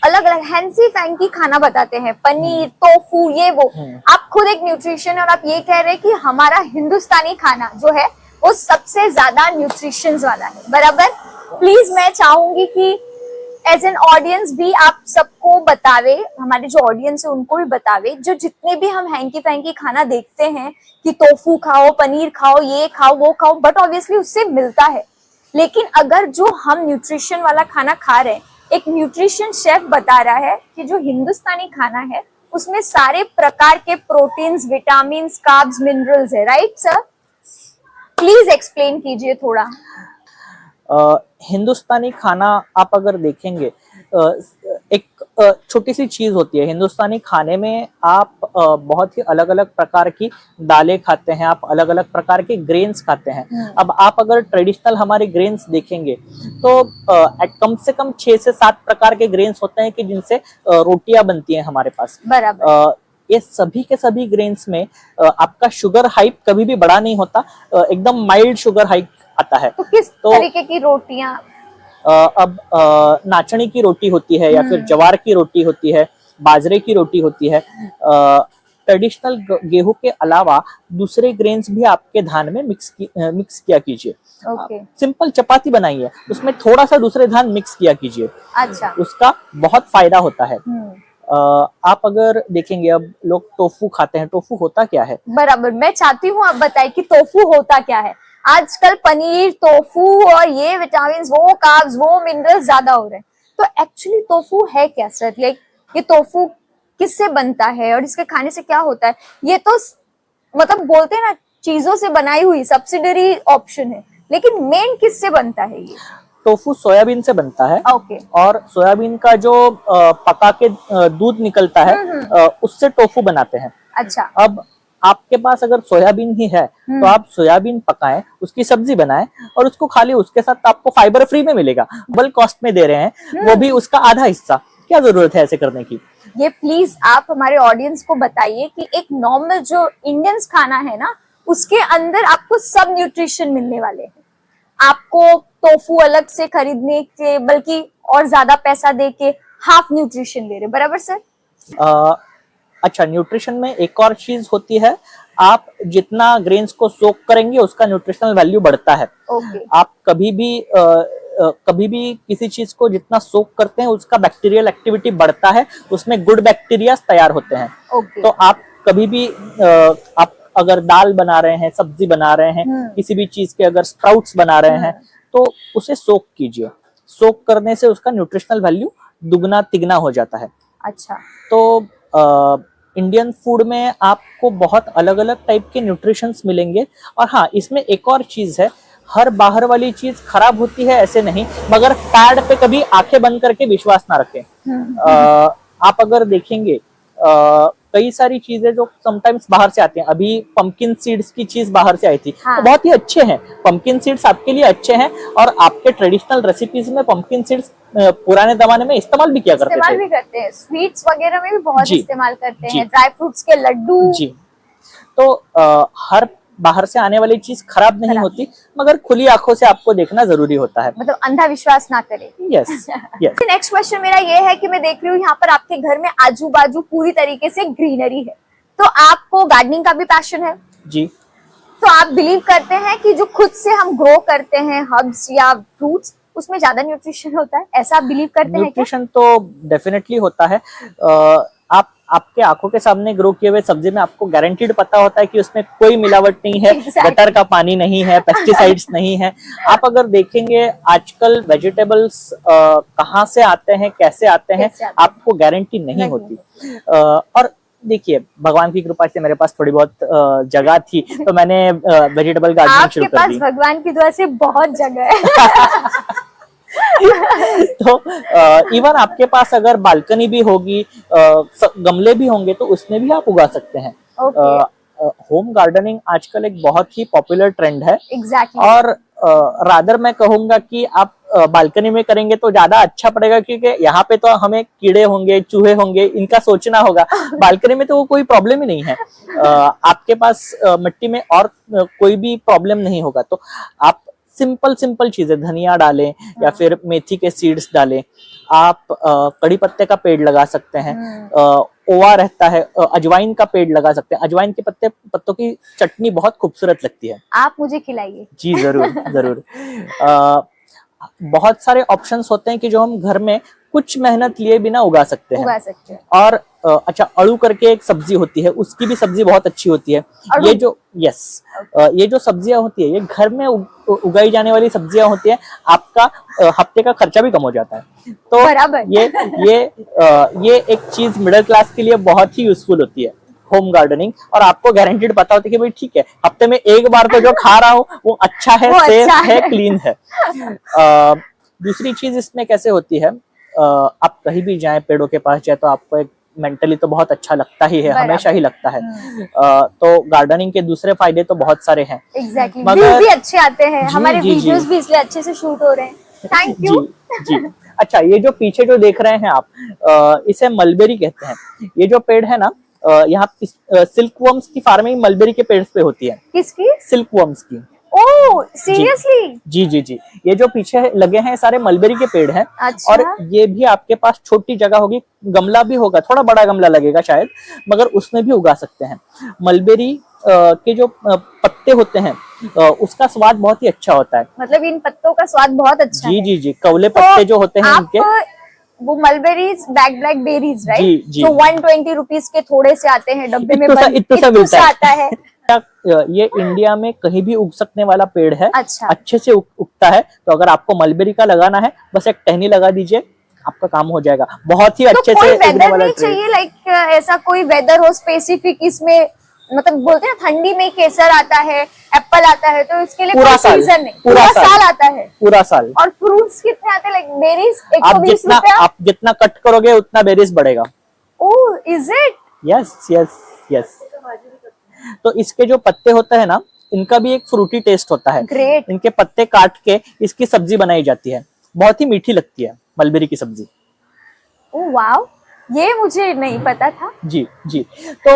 अलग अलग हैंसी फैंकी खाना बताते हैं, पनीर, टोफू, ये वो। आप खुद एक न्यूट्रिशन और आप ये कह रहे हैं कि हमारा हिंदुस्तानी खाना जो है वो सबसे ज्यादा न्यूट्रिशन वाला है, बराबर? प्लीज मैं चाहूंगी कि एज एन ऑडियंस भी आप सबको बतावे, हमारे जो ऑडियंस है उनको भी बतावे, जो जितने भी हम हैंकी फैंकी खाना देखते हैं कि टोफू खाओ, पनीर खाओ, ये खाओ, वो खाओ, बट ऑब्वियसली उससे मिलता है, लेकिन अगर जो हम न्यूट्रिशन वाला खाना खा रहे हैं, एक न्यूट्रिशन शेफ बता रहा है कि जो हिंदुस्तानी खाना है उसमें सारे प्रकार के प्रोटीन्स, विटामिन, कार्ब्स, मिनरल्स है, राइट सर? प्लीज एक्सप्लेन कीजिए थोड़ा। हिंदुस्तानी खाना आप अगर देखेंगे, एक छोटी सी चीज होती है हिंदुस्तानी खाने में। आप बहुत ही अलग अलग प्रकार की दालें खाते हैं, आप अलग अलग प्रकार के ग्रेन्स खाते हैं। अब आप अगर ट्रेडिशनल हमारे ग्रेन्स देखेंगे तो कम से कम 6 से 7 प्रकार के ग्रेन्स होते हैं कि जिनसे रोटियां बनती हैं हमारे पास। बराबर। ये सभी के सभी ग्रेन्स में आपका शुगर हाइप कभी भी बड़ा नहीं होता, एकदम माइल्ड शुगर हाइप आता है। तो किस तरीके की रोटियां? अब नाचनी की रोटी होती है, या फिर जवार की रोटी होती है, बाजरे की रोटी होती है। ट्रेडिशनल गेहूं के अलावा दूसरे ग्रेन्स भी आपके धान में मिक्स किया कीजिए। सिंपल चपाती बनाइए, उसमें थोड़ा सा दूसरे धान मिक्स किया कीजिए। अच्छा। उसका बहुत फायदा होता है। आप अगर देखेंगे, अब लोग टोफू खाते हैं, टोफू होता क्या है? बराबर, मैं चाहती हूँ आप बताइए कि टोफू होता क्या है। आजकल पनीर, टोफू और ये विटामिन, वो कार्ब्स, वो मिनरल्स ज्यादा हो रहे हैं, तो एक्चुअली टोफू है क्या सर? लाइक ये टोफू किससे बनता है और इसके खाने से क्या होता है? ये तो मतलब बोलते हैं ना, चीजों से बनाई हुई सब्सिडरी ऑप्शन है, लेकिन मेन किससे बनता है ये? टोफू सोयाबीन से बनता है। ओके। और सोयाबीन का जो पका के दूध निकलता है उससे टोफू बनाते हैं। अच्छा। अब आपके पास अगर सोयाबीन ही है तो आप सोयाबीन पकाएं, उसकी सब्जी बनाएं और उसको खा लिए, उसके साथ आपको फाइबर फ्री में मिलेगा। डबल कॉस्ट में दे रहे हैं, वो भी उसका आधा हिस्सा। क्या जरूरत है ऐसे करने की? ये प्लीज आप हमारे ऑडियंस को बताइए कि एक नॉर्मल जो इंडियन खाना है ना, उसके अंदर आपको सब न्यूट्रिशन मिलने वाले हैं। आपको टोफू अलग से खरीदने के बल्कि और ज्यादा पैसा दे के हाफ न्यूट्रिशन ले रहे, बराबर सर? अच्छा, न्यूट्रिशन में एक और चीज होती है, आप जितना ग्रेन्स को सोक करेंगे उसका न्यूट्रिशनल वैल्यू बढ़ता है। आप कभी भी किसी चीज को जितना सोक करते हैं उसका बैक्टीरियल एक्टिविटी बढ़ता है, उसमें गुड बैक्टीरिया तैयार होते हैं। तो आप कभी भी आप अगर दाल बना रहे हैं, सब्जी बना रहे हैं, किसी भी चीज के अगर स्प्राउट्स बना रहे हैं, तो उसे सोक कीजिए। सोक करने से उसका न्यूट्रिशनल वैल्यू दुगना तिगना हो जाता है। अच्छा। तो इंडियन फूड में आपको बहुत अलग अलग टाइप के न्यूट्रिशंस मिलेंगे। और हाँ, इसमें एक और चीज है, हर बाहर वाली चीज खराब होती है ऐसे नहीं, मगर फैड पे कभी आंखें बंद करके विश्वास ना रखें। आप अगर देखेंगे कई सारी चीजें जो समटाइम्स बाहर से आते हैं, अभी पंपकिन सीड्स की चीज बाहर से आई थी, हाँ। तो बहुत ही अच्छे हैं, पंपकिन सीड्स आपके लिए अच्छे हैं। और आपके ट्रेडिशनल रेसिपीज में पंपकिन सीड्स पुराने जमाने में इस्तेमाल भी किया करते इस्तेमाल थे। भी करते हैं, स्वीट्स वगैरह में भी बहुत जी। इस्तेमाल करते जी। हैं, ड्राई फ्रूट्स के लड्डू। जी। तो हर बाहर से आने वाली चीज खराब नहीं खराब। होती, मगर खुली आंखों से आपको देखना जरूरी होता है। मतलब अंधा विश्वास ना करें। Yes yes. नेक्स्ट क्वेश्चन मेरा ये है कि मैं देख रही हूँ यहाँ पर आपके घर में आजू बाजू पूरी तरीके से ग्रीनरी है, तो आपको गार्डनिंग का भी पैशन है, जी। तो आप बिलीव करते हैं कि जो खुद से हम ग्रो करते हैं हर्ब्स या फ्रूट्स, उसमें ज्यादा न्यूट्रिशन होता है, ऐसा आप बिलीव करते हैं क्या? न्यूट्रिशन तो डेफिनेटली होता है। आपके आंखों के सामने ग्रो किए हुए सब्जी में आपको गारंटीड पता होता है कि उसमें कोई मिलावट नहीं है, Exactly. गटर का पानी नहीं है, पेस्टिसाइड्स नहीं है। आप अगर देखेंगे आजकल वेजिटेबल्स कहाँ से आते हैं, कैसे आते हैं, कैसे आते हैं? आपको गारंटी नहीं होती। और देखिए, भगवान की कृपा से मेरे पास थोड़ी बहुत जगह थी, तो मैंने वेजिटेबल गार्डनिंग शुरू आपके कर पास दी। भगवान की दुआ से बहुत जगह है। तो इवन आपके पास अगर बालकनी भी होगी, गमले भी होंगे, तो उसमें भी आप उगा सकते हैं। Okay. होम गार्डनिंग आजकल एक बहुत ही पॉपुलर ट्रेंड है। Exactly. और रादर मैं कहूंगा कि आप बालकनी में करेंगे तो ज्यादा अच्छा पड़ेगा, क्योंकि यहाँ पे तो हमें कीड़े होंगे, चूहे होंगे, इनका सोचना होगा। बालकनी में तो वो कोई प्रॉब्लम ही नहीं है। आपके पास मिट्टी में और कोई भी प्रॉब्लम नहीं होगा। तो आप सिंपल चीजें, धनिया डालें या फिर मेथी के सीड्स डालें, आप कड़ी पत्ते का पेड़ लगा सकते हैं, ओवा रहता है, अजवाइन का पेड़ लगा सकते हैं। अजवाइन के पत्तों की चटनी बहुत खूबसूरत लगती है। आप मुझे खिलाइए। जी जरूर जरूर। बहुत सारे ऑप्शंस होते हैं कि जो हम घर में कुछ मेहनत लिए बिना उगा सकते हैं। उगा सकते हैं। और अच्छा, अड़ू करके एक सब्जी होती है, उसकी भी सब्जी बहुत अच्छी होती है। ये जो ये जो सब्जियां होती है, ये घर में उगाई जाने वाली सब्जियां होती है। आपका हफ्ते का खर्चा भी कम हो जाता है। तो बराबर। ये एक चीज मिडिल क्लास के लिए बहुत ही यूजफुल होती है, होम गार्डनिंग। और आपको गारंटीड पता होता है कि भाई ठीक है, हफ्ते में एक बार तो जो खा रहा हूँ वो अच्छा है, सेफ है, क्लीन है। दूसरी चीज इसमें कैसे होती है, आप कहीं भी जाएं, पेड़ों के पास जाए, तो आपको एक मेंटली तो बहुत अच्छा लगता ही है, हमेशा ही लगता है। तो गार्डनिंग के दूसरे फायदे तो बहुत सारे हैं। एग्जैक्टली। मगर व्यू भी अच्छे आते हैं, जी, हमारे जी, वीडियोस जी। भी इसलिए अच्छे से शूट हो रहे हैं। Thank you. जी जी। अच्छा, ये जो पीछे जो देख रहे हैं आप, इसे मलबेरी कहते हैं। ये जो पेड़ है ना, यहाँ सिल्क वर्म्स की फार्मिंग मलबेरी के पेड़ पे होती है। किसकी? सिल्क वर्म्स की। Oh seriously? जी जी जी। ये जो पीछे लगे हैं सारे मलबेरी के पेड़ हैं। अच्छा। और ये भी आपके पास छोटी जगह होगी, गमला भी होगा, थोड़ा बड़ा गमला लगेगा शायद, मगर उसमें भी उगा सकते हैं। मलबेरी के जो पत्ते होते हैं, उसका स्वाद बहुत ही अच्छा होता है। मतलब इन पत्तों का स्वाद बहुत अच्छा जी है। जी जी। कवले पत्ते जो होते हैं इनके, वो मलबेरीज, ब्लैक बेरीज, जी, राइट? जी। जो 120 रुपीज के थोड़े से आते हैं डब्बे में, इतना सा मिलता है। आता है। ये इंडिया में कहीं भी उग सकने वाला पेड़ है। अच्छा। अच्छे से उगता है। तो अगर आपको मलबेरी का लगाना है, बस एक टहनी लगा दीजिए, आपका काम हो जाएगा। बहुत ही तो अच्छे कोई से उगने वेदर वाला नहीं ट्री। चाहिए, लाइक ऐसा कोई वेदर हो स्पेसिफिक इसमें? मतलब बोलते हैं ठंडी में केसर आता है, एप्पल आता है, तो इसके लिए पूरा कोई साल, सीजन नहीं, पूरा साल आता है। पूरा साल। और फ्रूट्स कितने आते हैं, लाइक बेरीज आप 120 रुपया? आप जितना कट करोगे उतना बेरीज बढ़ेगा। Oh is it? Yes yes yes. तो इसके जो पत्ते होते हैं ना, इनका भी एक फ्रूटी टेस्ट होता है। ग्रेट। इनके पत्ते काट के इसकी सब्जी बनाई जाती है, बहुत ही मीठी लगती है मलबेरी की सब्जी। ओह वाओ, ये मुझे नहीं पता था। जी जी। तो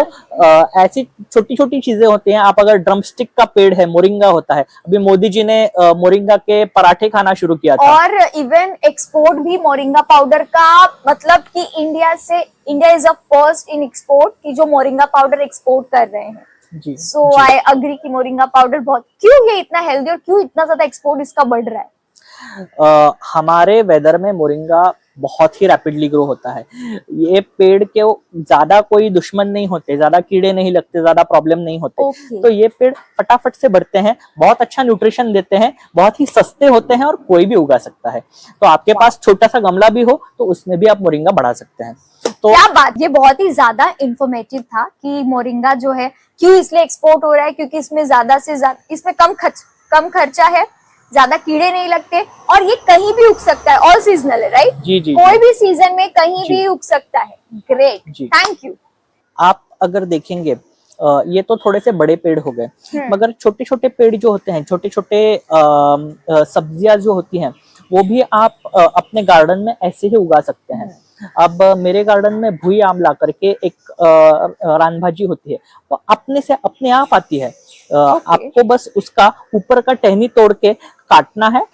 ऐसी छोटी छोटी चीजें होती हैं। आप अगर ड्रमस्टिक का पेड़ है, मोरिंगा होता है, अभी मोदी जी ने मोरिंगा के पराठे खाना शुरू किया था। और इवन एक्सपोर्ट भी मोरिंगा पाउडर का, मतलब कि India is a first in export कि जो मोरिंगा पाउडर एक्सपोर्ट कर रहे हैं। जी। सो आई अग्री कि मोरिंगा पाउडर बहुत, क्यों ये इतना हेल्दी और क्यों इतना ज्यादा एक्सपोर्ट इसका बढ़ रहा है? हमारे वेदर में मोरिंगा बहुत ही रैपिडली ग्रो होता है। ये पेड़ के ज्यादा कोई दुश्मन नहीं होते, ज्यादा कीड़े नहीं लगते, ज्यादा प्रॉब्लम नहीं होते। Okay. तो ये पेड़ फटाफट से बढ़ते हैं, बहुत अच्छा न्यूट्रिशन देते हैं, बहुत ही सस्ते होते हैं और कोई भी उगा सकता है। तो आपके पास छोटा सा गमला भी हो तो उसमें भी आप मोरिंगा बढ़ा सकते हैं। तो क्या बात, ये बहुत ही ज्यादा इंफॉर्मेटिव था कि मोरिंगा जो है क्यों इसलिए एक्सपोर्ट हो रहा है, क्योंकि इसमें ज्यादा से ज्यादा, इसमें कम खर्चा है, ज्यादा कीड़े नहीं लगते और ये कहीं भी उग सकता है, ऑल सीजनल है, राइट? जी जी कोई भी सीजन में कहीं जी। भी उग सकता है। ग्रेट, जी। Thank you. आप अगर देखेंगे ये तो थोड़े से बड़े पेड़ हो गए, मगर छोटे छोटे पेड़ जो होते हैं, छोटे छोटे सब्जियां जो होती हैं, वो भी आप अपने गार्डन में ऐसे ही उगा सकते हैं। अब मेरे गार्डन में भुई आम ला करके एक रान भाजी होती है, वो अपने आप आती है। आपको बस उसका ऊपर का टहनी तोड़ के काटना है,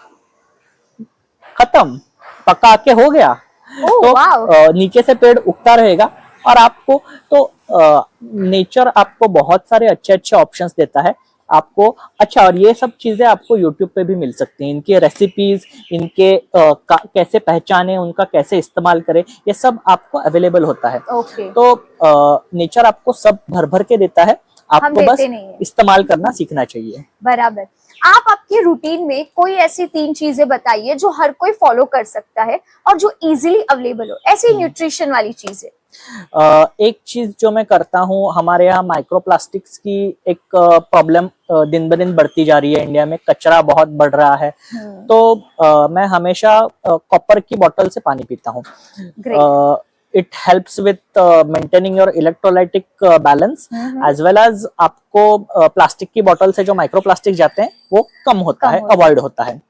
खत्म, पका के हो गया। तो वाव। नीचे से पेड़ उगता रहेगा और आपको तो नेचर आपको बहुत सारे अच्छे अच्छे ऑप्शंस देता है आपको। अच्छा, और ये सब चीजें आपको YouTube पे भी मिल सकती हैं, इनके रेसिपीज, इनके कैसे पहचाने, उनका कैसे इस्तेमाल करें, ये सब आपको अवेलेबल होता है। Okay. तो नेचर आपको सब भर भर के देता है, आपको बस देते नहीं है। इस्तेमाल करना सीखना चाहिए। बराबर। आप आपके रूटीन में कोई ऐसी 3 चीजें बताइए जो हर कोई फॉलो कर सकता है और जो इजीली अवेलेबल हो, ऐसी न्यूट्रिशन वाली चीजें। एक चीज जो मैं करता हूँ, हमारे यहाँ माइक्रोप्लास्टिक्स की एक प्रॉब्लम दिन ब दिन बढ़ती जा रही है, इंडिया में कचरा बहुत बढ़ रहा है। तो मैं हमेशा कॉपर की बोतल से पानी पीता हूँ। It helps with maintaining your electrolytic balance as well as आपको प्लास्टिक की बोतल से जो माइक्रोप्लास्टिक जाते हैं वो कम होता है, अवॉइड होता है।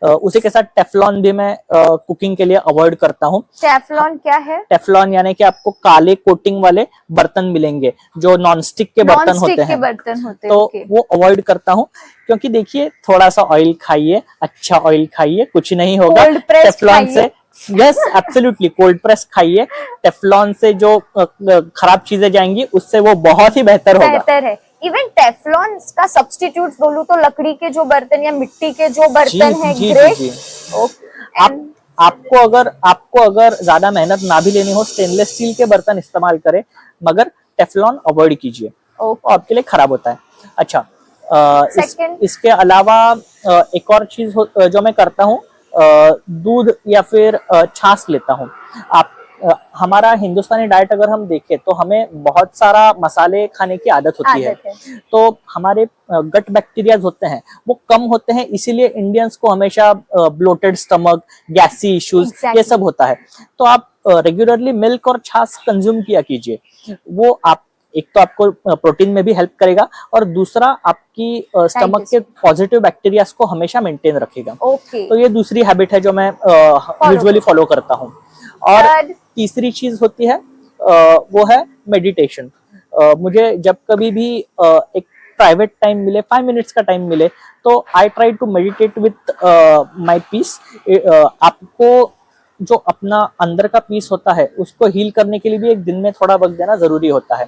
उसी के साथ टेफ्लॉन भी मैं कुकिंग के लिए अवॉइड करता हूँ। टेफ्लॉन क्या है? टेफ्लॉन यानी कि आपको काले कोटिंग वाले बर्तन मिलेंगे जो नॉन स्टिक के बर्तन होते हैं, तो वो अवॉइड करता हूँ। क्योंकि देखिए, थोड़ा सा ऑयल खाइए, अच्छा ऑयल खाइए, कुछ नहीं होगा टेफ्लॉन से। यस, एब्सोल्युटली, कोल्ड प्रेस खाइए, टेफ्लॉन से जो खराब चीजें जाएंगी उससे वो बहुत ही बेहतर होगा। इवन टेफ्लॉन का सब्स्टिट्यूट बोलूं तो लकड़ी के जो बर्तन या मिट्टी के जो बर्तन हैं, आपको अगर ज्यादा मेहनत ना भी लेनी हो, स्टेनलेस स्टील के बर्तन इस्तेमाल करें, मगर टेफ्लॉन अवॉइड कीजिए, आपके लिए खराब होता है। अच्छा, इसके अलावा एक और चीज जो मैं करता हूँ, दूध या फिर छाछ लेता हूँ। हमारा हिंदुस्तानी डाइट अगर हम देखें तो हमें बहुत सारा मसाले खाने की आदत होती है। तो हमारे गट बैक्टीरियाज होते हैं वो कम होते हैं, इसीलिए इंडियंस को हमेशा ब्लोटेड स्टमक, गैसी इश्यूज ये सब होता है। तो आप रेगुलरली मिल्क और छाछ कंज्यूम किया कीजिए। वो आप एक तो आपको प्रोटीन में भी हेल्प करेगा और दूसरा आपकी स्टमक के पॉजिटिव बैक्टीरियाज को हमेशा मेंटेन रखेगा। तो ये दूसरी हैबिट है जो मैं यूजुअली फॉलो करता हूँ। और तीसरी चीज होती है वो है मेडिटेशन। मुझे जब कभी भी एक प्राइवेट टाइम मिले, 5 मिनट्स का टाइम मिले, तो I try to meditate with my peace. आपको जो अपना अंदर का पीस होता है उसको हील करने के लिए भी एक दिन में थोड़ा वक्त देना जरूरी होता है।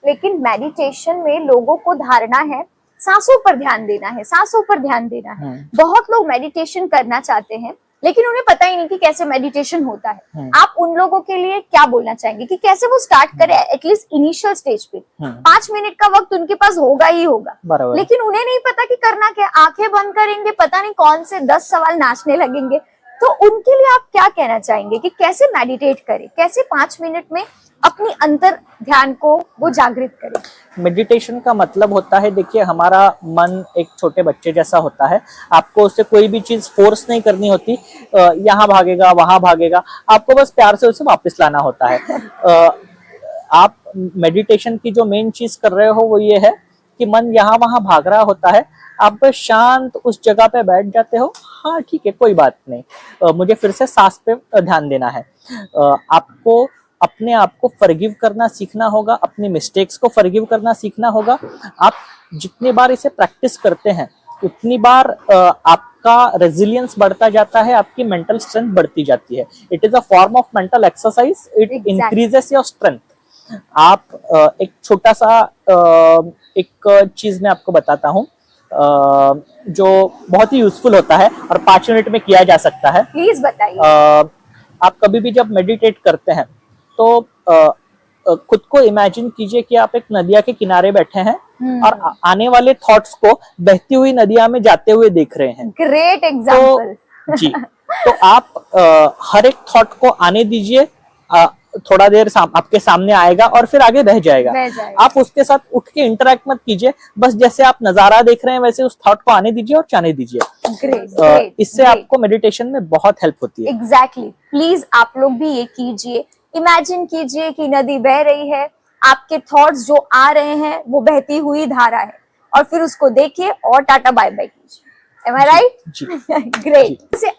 लेकिन मेडिटेशन में लोगों को धारणा है सांसों पर ध्यान देना है, सांसों पर ध्यान देना है। बहुत लोग मेडिटेशन करना चाहते हैं लेकिन उन्हें पता ही नहीं कि कैसे मेडिटेशन होता है। आप उन लोगों के लिए क्या बोलना चाहेंगे कि कैसे वो स्टार्ट करें एटलीस्ट इनिशियल स्टेज पे? 5 मिनट का वक्त उनके पास होगा ही होगा, लेकिन उन्हें नहीं पता कि करना क्या। आंखें बंद करेंगे, पता नहीं कौन से 10 सवाल नाचने लगेंगे। तो उनके लिए आप क्या कहना चाहेंगे कि कैसे मेडिटेट करें, कैसे 5 मिनट में अपनी अंतर ध्यान को वो जागृत करें? मेडिटेशन का मतलब होता है, देखिए, हमारा मन एक छोटे बच्चे जैसा होता है। आपको उससे कोई भी चीज फोर्स नहीं करनी होती, यहाँ भागेगा वहां भागेगा, आपको बस प्यार से उसे वापस लाना होता है। आप मेडिटेशन की जो मेन चीज कर रहे हो वो ये है कि मन यहाँ वहां भाग रहा होता है, आप बस शांत उस जगह पे बैठ जाते हो। हाँ ठीक है, कोई बात नहीं, मुझे फिर से सांस पे ध्यान देना है। आपको अपने आप को फॉरगिव करना सीखना होगा, अपनी मिस्टेक्स को फॉरगिव करना सीखना होगा। आप जितनी बार इसे प्रैक्टिस करते हैं उतनी बार आपका रेजिलियंस बढ़ता जाता है, आपकी मेंटल स्ट्रेंथ बढ़ती जाती है। It is a form of mental exercise, it increases your strength. आप एक छोटा सा एक चीज मैं आपको बताता हूँ। जो बहुत ही यूजफुल होता है और 5 मिनट में किया जा सकता है। प्लीज बताइए। आप कभी भी जब मेडिटेट करते हैं तो खुद को इमेजिन कीजिए कि आप एक नदिया के किनारे बैठे हैं और आने वाले थॉट्स को बहती हुई नदिया में जाते हुए देख रहे हैं। Great example. जी, तो आप हर एक थॉट को आने दीजिए, थोड़ा देर आपके सामने आएगा और फिर आगे बह जाएगा। आप उसके साथ उठ के इंटरेक्ट मत कीजिए, बस जैसे आप नजारा देख रहे हैं वैसे उस थॉट को आने दीजिए और जाने दीजिए। इससे आपको मेडिटेशन में बहुत हेल्प होती है। एग्जैक्टली। प्लीज आप लोग भी ये कीजिए। इमेजिन कीजिए कि नदी बह रही है, आपके थॉट्स जो आ रहे हैं वो बहती हुई धारा है, और फिर उसको देखिए और टाटा बाय बाय कीजिए। Am I right? ग्रेट। जैसे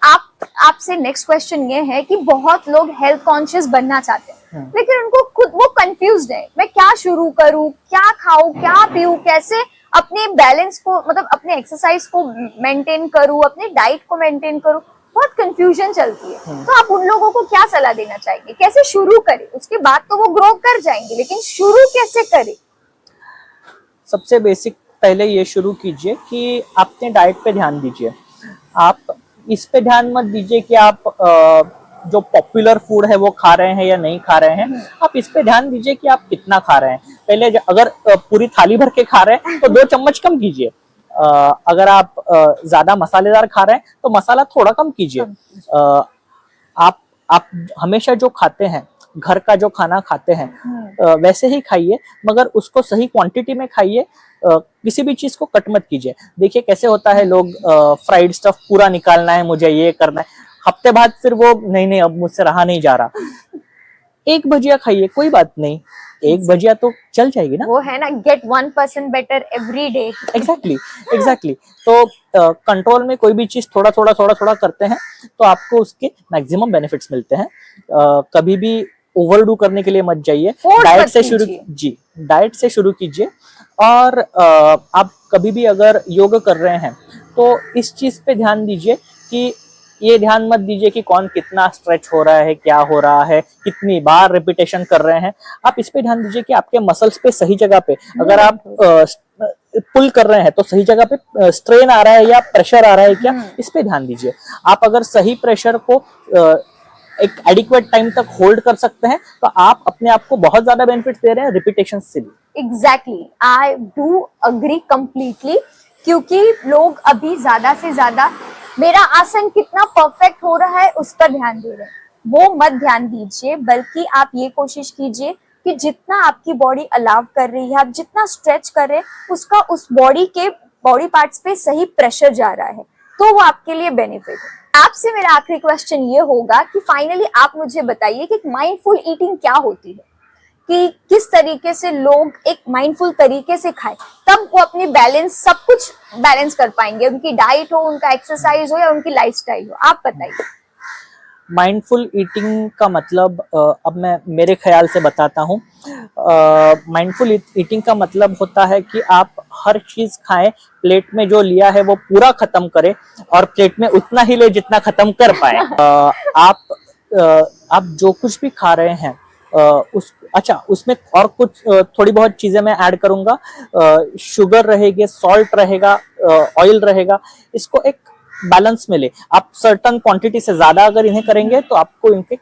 आपसे नेक्स्ट क्वेश्चन ये है कि बहुत लोग हेल्थ कॉन्शियस बनना चाहते हैं, लेकिन उनको खुद वो कंफ्यूज्ड है, मैं क्या शुरू करूं, क्या खाऊं, क्या पीऊं, कैसे अपने बैलेंस को, मतलब अपने एक्सरसाइज को मेंटेन करूं, अपने डाइट को मेंटेन करूं, बहुत कंफ्यूजन चलती है। तो आप उन लोगों को क्या सलाह देना चाहेंगे, कैसे शुरू करें? उसके बाद तो वो ग्रो कर जाएंगे, लेकिन शुरू कैसे करें? सबसे बेसिक पहले ये शुरू कीजिए कि अपने डाइट पे ध्यान दीजिए। आप इस पे ध्यान मत दीजिए कि आप जो पॉपुलर फूड है वो खा रहे हैं या नहीं खा रहे हैं। आप इस पे ध्यान दीजिए कि आप कितना खा रहे हैं। पहले अगर पूरी थाली भर के खा रहे हैं तो 2 चम्मच कम कीजिए। अगर आप ज्यादा मसालेदार खा रहे हैं तो मसाला थोड़ा कम कीजिए। आप हमेशा जो खाते हैं, घर का जो खाना खाते हैं वैसे ही खाइए, मगर उसको सही क्वांटिटी में खाइए। किसी भी चीज को कट मत कीजिए। देखिए कैसे होता है, लोग फ्राइड स्टफ पूरा निकालना है, मुझे ये करना है, हफ्ते बाद फिर वो नहीं अब मुझसे रहा नहीं जा रहा। एक भजिया खाइए, कोई बात नहीं, एक भजिया तो चल जाएगी ना। वो है ना, get 1% better every day. Exactly. तो कंट्रोल में कोई भी चीज थोड़ा थोड़ा करते हैं तो आपको उसके मैक्सिमम बेनिफिट्स मिलते हैं। कभी भी ओवरडू करने के लिए मत जाइए। डाइट से शुरू कीजिए। और आप कभी भी अगर योग कर रहे हैं तो इस चीज पे ध्यान दीजिए कि ये ध्यान मत दीजिए कि कौन कितना स्ट्रेच हो रहा है, क्या हो रहा है, कितनी बार रिपीटेशन कर रहे हैं। आप इस पे ध्यान दीजिए कि आपके मसल्स पे सही जगह पे, अगर आप पुल कर रहे हैं तो सही जगह पे स्ट्रेन आ रहा है या प्रेशर आ रहा है क्या, इस पे ध्यान दीजिए। आप अगर सही प्रेशर को एक एडिक्वेट टाइम तक होल्ड कर सकते हैं तो आप अपने आप को बहुत ज्यादा बेनिफिट्स दे रहे हैं रिपीटेशन से भी। Exactly, I do agree completely. क्योंकि लोग अभी ज्यादा से ज्यादा मेरा आसन कितना परफेक्ट हो रहा है उस पर ध्यान दे रहे हैं। वो मत ध्यान दीजिए, बल्कि आप ये कोशिश कीजिए कि जितना आपकी बॉडी अलाउ कर रही है, आप जितना स्ट्रेच कर रहे हैं, उसका उस बॉडी पार्ट्स पे सही प्रेशर जा रहा है, तो वो आपके लिए बेनिफिट है। आपसे मेरा आखिरी क्वेश्चन ये होगा कि फाइनली आप मुझे बताइए कि माइंडफुल ईटिंग क्या होती है, कि किस तरीके से लोग एक माइंडफुल तरीके से खाएं, तब वो अपनी बैलेंस, सब कुछ बैलेंस कर पाएंगे, उनकी डाइट हो, उनका एक्सरसाइज हो या उनकी लाइफस्टाइल हो। आप बताइए। माइंडफुल ईटिंग का मतलब अब मैं मेरे ख्याल से बताता हूँ। माइंडफुल ईटिंग का मतलब होता है कि आप हर चीज खाएं, प्लेट में जो लिया है वो पूरा खत्म करें और प्लेट में उतना ही ले जितना खत्म कर पाए। आप जो कुछ भी खा रहे हैं उसमें और कुछ थोड़ी बहुत चीजें मैं ऐड करूंगा। शुगर रहेगी, सॉल्ट रहेगा, ऑयल रहेगा, इसको एक बैलेंस मिले। आप सर्टन क्वांटिटी से ज्यादा अगर इन्हें करेंगे तो आपको इनके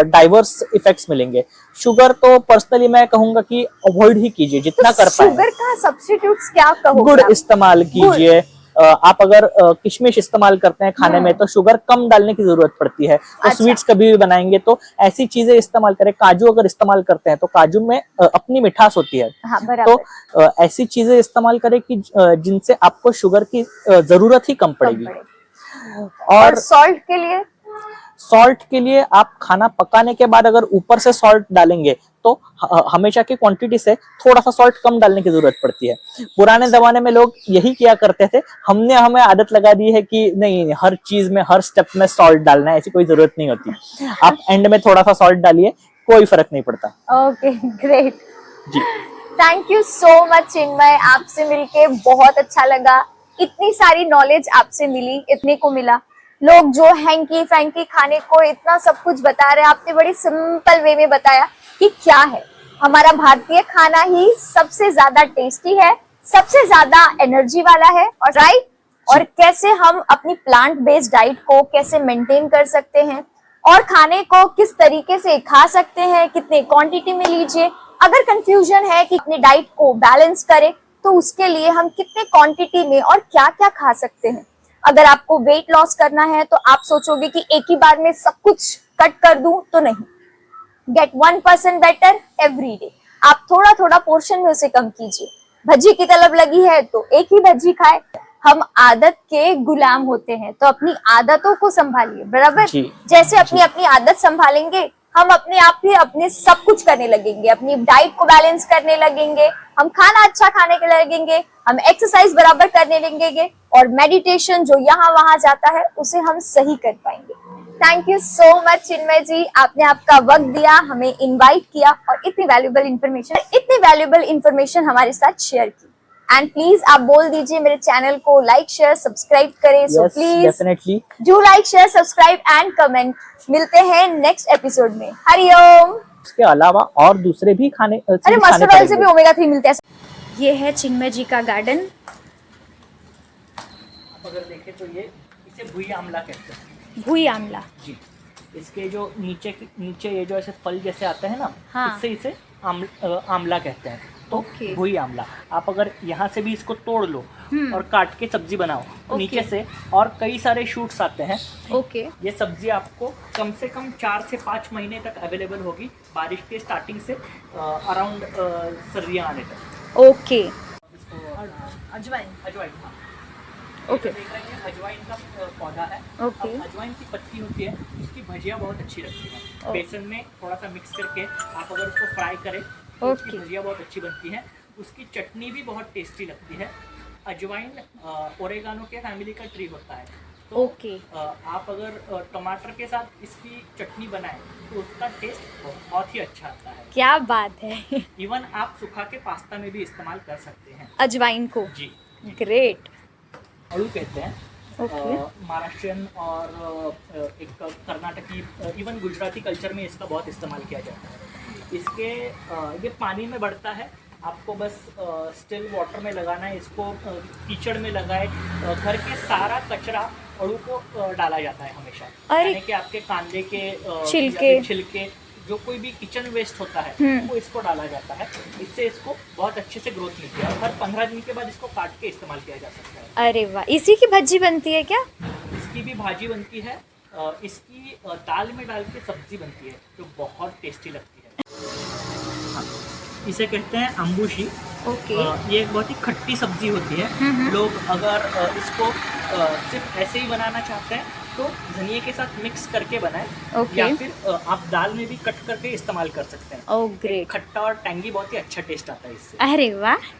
डाइवर्स इफेक्ट्स मिलेंगे। शुगर तो पर्सनली मैं कहूंगा कि अवॉइड ही कीजिए जितना कर पाए। शुगर का सब्स्टिट्यूट्स क्या कहोगे? गुड़ इस्तेमाल कीजिए। आप अगर किशमिश इस्तेमाल करते हैं खाने में तो शुगर कम डालने की जरूरत पड़ती है। तो स्वीट्स कभी भी बनाएंगे तो ऐसी चीजें इस्तेमाल करें। काजू अगर इस्तेमाल करते हैं तो काजू में अपनी मिठास होती है। तो ऐसी चीजें इस्तेमाल करें कि जिनसे आपको शुगर की जरूरत ही कम पड़ेगी। और सॉल्ट के लिए आप खाना पकाने के बाद अगर ऊपर से सॉल्ट डालेंगे तो हमेशा की क्वांटिटी से थोड़ा सा सॉल्ट कम डालने की जरूरत पड़ती है। पुराने जमाने में लोग यही किया करते थे। हमें आदत लगा दी है कि नहीं, हर चीज में, हर स्टेप में सॉल्ट डालना है, ऐसी कोई जरूरत नहीं होती। आप एंड में थोड़ा सा सॉल्ट डालिए, कोई फर्क नहीं पड़ता। ओके, ग्रेट जी। Thank you so much Chinmay, आपसे मिलके बहुत अच्छा लगा। इतनी सारी नॉलेज आपसे मिली, इतने को मिला। लोग जो हैंकी फैंकी खाने को इतना सब कुछ बता रहे हैं, आपने बड़ी सिंपल वे में बताया कि क्या है। हमारा भारतीय खाना ही सबसे ज्यादा टेस्टी है, सबसे ज्यादा एनर्जी वाला है, और राइट, और कैसे हम अपनी प्लांट बेस्ड डाइट को कैसे मेंटेन कर सकते हैं और खाने को किस तरीके से खा सकते हैं, कितने क्वांटिटी में लीजिए। अगर कंफ्यूजन है कि अपनी डाइट को बैलेंस करें तो उसके लिए हम कितने क्वांटिटी में और क्या क्या खा सकते हैं। अगर आपको वेट लॉस करना है तो आप सोचोगे कि एक ही बार में सब कुछ कट कर दूं, तो नहीं। Get 1% better every day. आप थोड़ा थोड़ा पोर्शन में उसे कम कीजिए। भज्जी की तलब लगी है तो एक ही भज्जी खाए। हम आदत के गुलाम होते हैं, तो अपनी आदतों को संभालिए, बराबर। जी, जैसे अपनी अपनी आदत संभालेंगे, हम अपने आप ही अपने सब कुछ करने लगेंगे, अपनी डाइट को बैलेंस करने लगेंगे, हम खाना अच्छा खाने के लगेंगे, हम एक्सरसाइज बराबर करने लगेंगे, और मेडिटेशन जो यहाँ वहां जाता है उसे हम सही कर पाएंगे। थैंक यू सो मच चिन्मय जी, आपने आपका वक्त दिया, हमें इनवाइट किया और इतनी वैल्यूएबल इंफॉर्मेशन हमारे साथ शेयर की। एंड प्लीज आप बोल दीजिए मेरे चैनल को लाइक शेयर सब्सक्राइब करें। So please definitely do like share subscribe and comment. मिलते हैं नेक्स्ट एपिसोड में। हरिओम। इसके अलावा और दूसरे भी खाने अरे मस्टर्ड ऑयल से भी ओमेगा 3 मिलते हैं। ये है चिन्मय जी का गार्डन। आप अगर देखें तो ये इसे भुई आमला कहते हैं। भुई आमला जी, इसके जो नीचे ये जो ऐसे फल जैसे आते हैं ना, हाँ। इससे इसे आमला कहते हैं। तो ओके। भुई आमला, आप अगर यहाँ से भी इसको तोड़ लो और काट के सब्जी बनाओ, ओके। नीचे से और कई सारे शूट्स आते हैं। ओके। ये सब्जी आपको कम से कम 4 से 5 महीने तक अवेलेबल होगी, बारिश के स्टार्टिंग से अराउंड सर्दियाँ आने तक। ओके। अजवाइन, हाँ। ओके। देख रहे हैं अजवाइन का पौधा है। ओके। अब अजवाइन की पत्ती होती है, उसकी भजिया बहुत अच्छी लगती है। बेसन में थोड़ा सा मिक्स करके आप अगर उसको फ्राई करें तो उसकी भजिया बहुत अच्छी बनती है। उसकी चटनी भी बहुत टेस्टी लगती है। अजवाइन ओरेगानो के फैमिली का ट्री होता है। तो ओके। आप अगर टमाटर के साथ इसकी चटनी बनाएं तो उसका टेस्ट बहुत ही अच्छा आता है। क्या बात है। इवन आप सुखा के पास्ता में भी इस्तेमाल कर सकते हैं अजवाइन को। जी। ग्रेट। अड़ू कहते हैं। ओके। महाराष्ट्रियन और एक कर्नाटकी, इवन गुजराती कल्चर में इसका बहुत इस्तेमाल किया जाता है। इसके ये पानी में बढ़ता है, आपको बस स्टिल वाटर में लगाना है इसको। कीचड़ में लगाए, घर के सारा कचरा अड़ू को डाला जाता है हमेशा। अरे! यानी कि आपके कांदे के छिलके, जो कोई भी किचन वेस्ट होता है वो इसको डाला जाता है। इससे इसको बहुत अच्छे से ग्रोथ मिलती है और हर 15 दिन के बाद इसको काट के इस्तेमाल किया जा सकता है। अरे वाह, इसी की भज्जी बनती है क्या? इसकी भी भाजी बनती है, इसकी दाल में डाल के सब्जी बनती है जो बहुत टेस्टी लगती है। इसे कहते हैं अम्बुशी। ओके। ये एक बहुत ही खट्टी सब्जी होती है। लोग अगर इसको सिर्फ ऐसे ही बनाना चाहते हैं तो धनिए के साथ मिक्स करके बनाएं। ओके। या फिर आप दाल में भी कट करके इस्तेमाल कर सकते हैं। Oh great. खट्टा और टैंगी बहुत ही अच्छा टेस्ट आता है इससे। अरे वाह।